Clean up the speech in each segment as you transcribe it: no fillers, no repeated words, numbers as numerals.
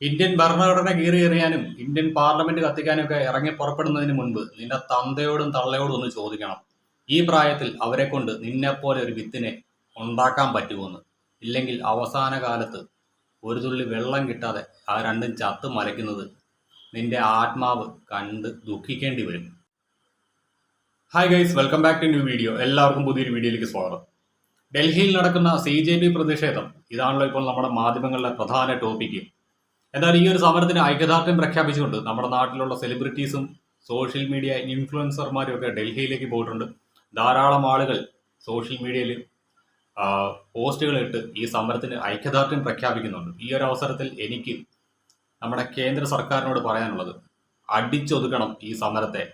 Indian ഭരണഘടന കീറിയെറിയാനും Indian parliament കത്തിക്കാനും ഒക്കെ ഇറങ്ങി പുറപ്പെടുന്നതിന് മുൻപ് നിന്റെ തന്തയോടും തള്ളയോടും ഒന്ന് ചോദിക്കണം. ഈ പ്രായത്തിൽ അവരെ കൊണ്ട് നിന്നെപ്പോലെ ഒരു വിത്തിനെ ഉണ്ടാക്കാൻ പറ്റുമെന്ന്. ഇല്ലെങ്കിൽ അവസാന കാലത്ത് ഒരു തുള്ളി വെള്ളം കിട്ടാതെ ആ രണ്ടും ചത്ത് മലയ്ക്കുന്നത് നിന്റെ ആത്മാവ് കണ്ട് ദുഃഖിക്കേണ്ടി വരും. Hi guys, welcome back to new video. എല്ലാവർക്കും പുതിയൊരു വീഡിയോയിലേക്ക് സ്വാഗതം. ഡൽഹിയിൽ നടക്കുന്ന CJP പ്രതിഷേധം ഇതാണല്ലോ ഇപ്പോൾ നമ്മുടെ മാധ്യമങ്ങളിലെ പ്രധാന ടോപ്പിക്ക്. എന്നാൽ ഈ ഒരു സമരത്തിന് ഐക്യദാർഢ്യം പ്രഖ്യാപിച്ചുകൊണ്ട് നമ്മുടെ നാട്ടിലുള്ള സെലിബ്രിറ്റീസും സോഷ്യൽ മീഡിയ ഇൻഫ്ലുവൻസർമാരും ഒക്കെ ഡൽഹിയിലേക്ക് പോയിട്ടുണ്ട്. ധാരാളം ആളുകൾ സോഷ്യൽ മീഡിയയിൽ പോസ്റ്റുകൾ ഇട്ട് ഈ സമരത്തിന് ഐക്യദാർഢ്യം പ്രഖ്യാപിക്കുന്നുണ്ട്. ഈ ഒരു അവസരത്തിൽ എനിക്ക് നമ്മുടെ കേന്ദ്ര സർക്കാരിനോട് പറയാനുള്ളത്, അടിച്ചൊതുക്കണം ഈ സമരത്തെ.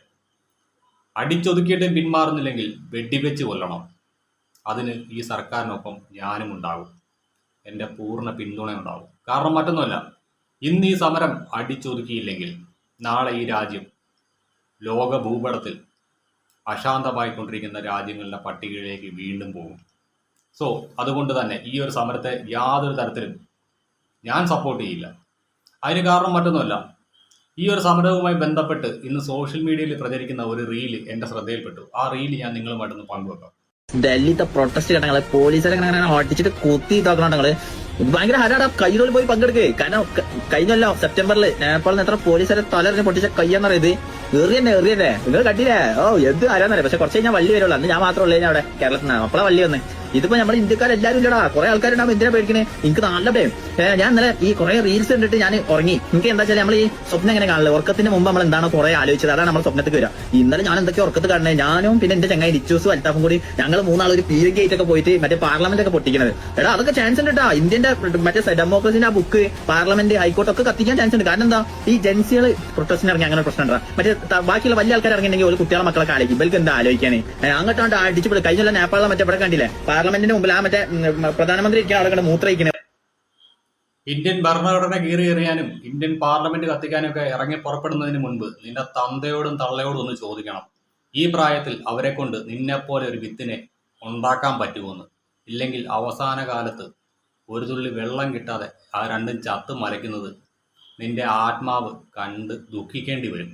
അടിച്ചൊതുക്കിയിട്ടും പിന്മാറുന്നില്ലെങ്കിൽ വെടിവെച്ച് കൊല്ലണം. അതിന് ഈ സർക്കാരിനൊപ്പം ഞാനും ഉണ്ടാകും. എൻ്റെ പൂർണ്ണ പിന്തുണയുണ്ടാകും. കാരണം മറ്റൊന്നുമല്ല, ഇന്ന് ഈ സമരം അടിച്ചൊതുക്കിയില്ലെങ്കിൽ നാളെ ഈ രാജ്യം ലോക ഭൂപടത്തിൽ അശാന്തമായിക്കൊണ്ടിരിക്കുന്ന രാജ്യങ്ങളുടെ പട്ടികയിലേക്ക് വീണ്ടും പോകും. സോ അതുകൊണ്ട് തന്നെ ഈ ഒരു സമരത്തെ യാതൊരു തരത്തിലും ഞാൻ സപ്പോർട്ട് ചെയ്യില്ല. അതിന് കാരണം മറ്റൊന്നുമല്ല, ഈ ഒരു സമരവുമായി ബന്ധപ്പെട്ട് ഇന്ന് സോഷ്യൽ മീഡിയയിൽ പ്രചരിക്കുന്ന ഒരു റീല് എൻ്റെ ശ്രദ്ധയിൽപ്പെട്ടു. ആ റീല് ഞാൻ നിങ്ങളുമായിട്ടൊന്ന് പങ്കുവെക്കാം. ഡൽഹിത്തെ പ്രൊട്ടസ്റ്റ് ഘട്ടങ്ങളെ പോലീസുകാരെ അങ്ങനെ ഓടിച്ചിട്ട് കുത്തി ഇതാക്കണങ്ങള് ഭയങ്കര ഹരാടാ. കയ്യിലോട് പോയി പങ്കെടുക്കേ. കാരണം കഴിഞ്ഞല്ലോ സെപ്റ്റംബറിൽ നേപ്പാളിൽ നിന്ന് എത്ര പോലീസുകാരെ തലറിഞ്ഞ് പൊട്ടിച്ച കയ്യാന്നറിയത് എറിയന്നെ നിങ്ങൾ കണ്ടില്ലേ? എന്ത് ആരാന്നറിയാം. പക്ഷെ കുറച്ച് കഴിഞ്ഞാൽ വള്ളി വരുള്ളൂ. അന്ന് ഞാൻ മാത്രമല്ലേ അവിടെ കേരളത്തിൽ നിന്ന് അപ്പളാ വള്ളി വന്ന്. ഇതിപ്പോ നമ്മുടെ ഇന്ത്യക്കാരെല്ലാരും ഇല്ലടാ. കുറെ ആൾക്കാരുണ്ടാവും. എന്തിനാ പേടിക്കണേ? എനിക്ക് നല്ല ഭയം. ഞാൻ ഇന്നലെ ഈ കുറെ റീൽസ് കണ്ടിട്ട് ഞാൻ ഉറങ്ങി. എനിക്ക് എന്താ വെച്ചാൽ നമ്മൾ ഈ സ്വപ്നം എങ്ങനെ കാണില്ല, ഉറക്കത്തിന് മുമ്പ് നമ്മൾ എന്താണ് കുറെ ആലോചിച്ചത്, അതാണ് നമ്മൾ സ്വപ്നത്തിൽ വരിക. ഇന്നലെ ഞാൻ എന്തൊക്കെ ഉറക്കത്ത് കാണണേ, ഞാനും പിന്നെ എന്റെ ചങ്ങായി റിച്ചൂസും അൽത്താഫും കൂടി ഞങ്ങൾ മൂന്നാൾ ഒരു പീരിയഡ് ഗേറ്റ് ഒക്കെ പോയിട്ട് മറ്റേ പാർലമെന്റ് ഒക്കെ പൊട്ടിക്കുന്നത്. എടാ അതൊക്കെ ചാൻസ് ഉണ്ട് കേട്ടാ. ഇന്ത്യന്റെ മറ്റേ ഡെമോക്രസിന്റെ ആ ബുക്ക്, പാർലമെന്റ്, ഹൈക്കോർട്ട് ഒക്കെ കത്തിക്കാൻ ചാൻസ് ഉണ്ട്. കാരണം എന്താ, ഈ ജൻസികൾ പ്രൊട്ടസ്റ്റിന് ഇറങ്ങി അങ്ങനെ പ്രശ്നം ഉണ്ടാ. മറ്റേ ബാക്കിയുള്ള വലിയ ആൾക്കാർ ഇറങ്ങിയിട്ടുണ്ടെങ്കിൽ ഒരു കുട്ടികളെ മക്കളൊക്കെ ആലോചിക്കും ഇവർക്ക് എന്താ ആലോചിക്കാനേ. അങ്ങോട്ടാണ്ട് അടിച്ചുപിടി. കഴിഞ്ഞ നേപ്പാളിലെ മറ്റേ ഇവിടെ കണ്ടില്ലേ, പാർലമെന്റിന് മുമ്പിൽ ആ മറ്റേ പ്രധാനമന്ത്രി ഇരിക്കുന്ന അവിടെ കണ്ട് മൂത്രയിക്കുന്നത്. ഇന്ത്യൻ ഭരണഘടന കീറിയെറിയാനും ഇന്ത്യൻ പാർലമെന്റ് കത്തിക്കാനും ഒക്കെ ഇറങ്ങി പുറപ്പെടുന്നതിന് മുൻപ് നിന്റെ തന്തയോടും തള്ളയോടും ഒന്ന് ചോദിക്കണം. ഈ പ്രായത്തിൽ അവരെ കൊണ്ട് നിന്നെപ്പോലെ ഒരു വിത്തിനെ ഉണ്ടാക്കാൻ പറ്റുമെന്ന്. ഇല്ലെങ്കിൽ അവസാന കാലത്ത് ഒരു തുള്ളി വെള്ളം കിട്ടാതെ ആ രണ്ടും ചത്ത് മലയ്ക്കുന്നത് നിന്റെ ആത്മാവ് കണ്ട് ദുഃഖിക്കേണ്ടി വരും.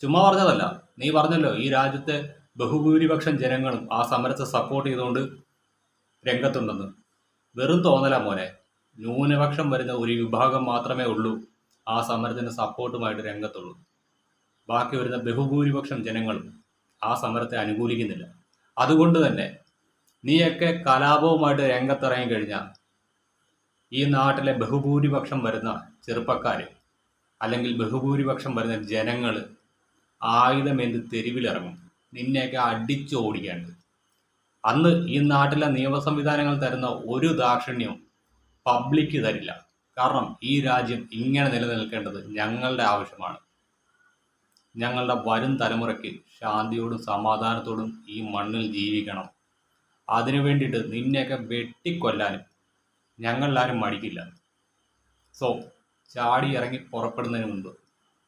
ചുമ്മാ പറഞ്ഞതല്ല, നീ പറഞ്ഞല്ലോ ഈ രാജ്യത്തെ ബഹുഭൂരിപക്ഷം ജനങ്ങളും ആ സമരത്തെ സപ്പോർട്ട് ചെയ്തുകൊണ്ട് രംഗത്തുണ്ടെന്ന്. വെറും തോന്നലാ മോനെ. ന്യൂനപക്ഷം വരുന്ന ഒരു വിഭാഗം മാത്രമേ ഉള്ളൂ ആ സമരത്തിന് സപ്പോർട്ടുമായിട്ട് രംഗത്തുള്ളൂ. ബാക്കി വരുന്ന ബഹുഭൂരിപക്ഷം ജനങ്ങളും ആ സമരത്തെ അനുകൂലിക്കുന്നില്ല. അതുകൊണ്ട് തന്നെ നീയൊക്കെ കലാപവുമായിട്ട് രംഗത്തിറങ്ങി കഴിഞ്ഞാൽ ഈ നാട്ടിലെ ബഹുഭൂരിപക്ഷം വരുന്ന ചെറുപ്പക്കാർ അല്ലെങ്കിൽ ബഹുഭൂരിപക്ഷം വരുന്ന ജനങ്ങൾ ആയുധമേന്തി തെരുവിലിറങ്ങും. നിന്നെയൊക്കെ അടിച്ചു ഓടിക്കാണ്ട്. അന്ന് ഈ നാട്ടിലെ നിയമ സംവിധാനങ്ങൾ തരുന്ന ഒരു ദാക്ഷിണ്യവും പബ്ലിക് തരില്ല. കാരണം ഈ രാജ്യം ഇങ്ങനെ നിലനിൽക്കേണ്ടത് ഞങ്ങളുടെ ആവശ്യമാണ്. ഞങ്ങളുടെ വരും തലമുറയ്ക്ക് ശാന്തിയോടും സമാധാനത്തോടും ഈ മണ്ണിൽ ജീവിക്കണം. അതിനു വേണ്ടിയിട്ട് നിന്നെയൊക്കെ വെട്ടിക്കൊല്ലാനും ഞങ്ങളാരും മടിക്കില്ല. സോ ചാടി ഇറങ്ങി പുറപ്പെടുന്നതിന് മുമ്പ്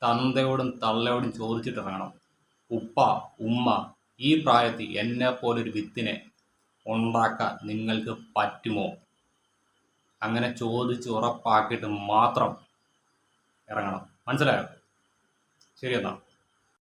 തന്തയോടും തള്ളയോടും ചോദിച്ചിട്ടിറങ്ങണം. ഉപ്പ, ഉമ്മ, ഈ പ്രായത്തിൽ എന്നെ പോലൊരു വിത്തിനെ ഉണ്ടാക്കാൻ നിങ്ങൾക്ക് പറ്റുമോ? അങ്ങനെ ചോദിച്ച് ഉറപ്പാക്കിയിട്ട് മാത്രം ഇറങ്ങണം. മനസ്സിലായോ? ശരി എന്നാ.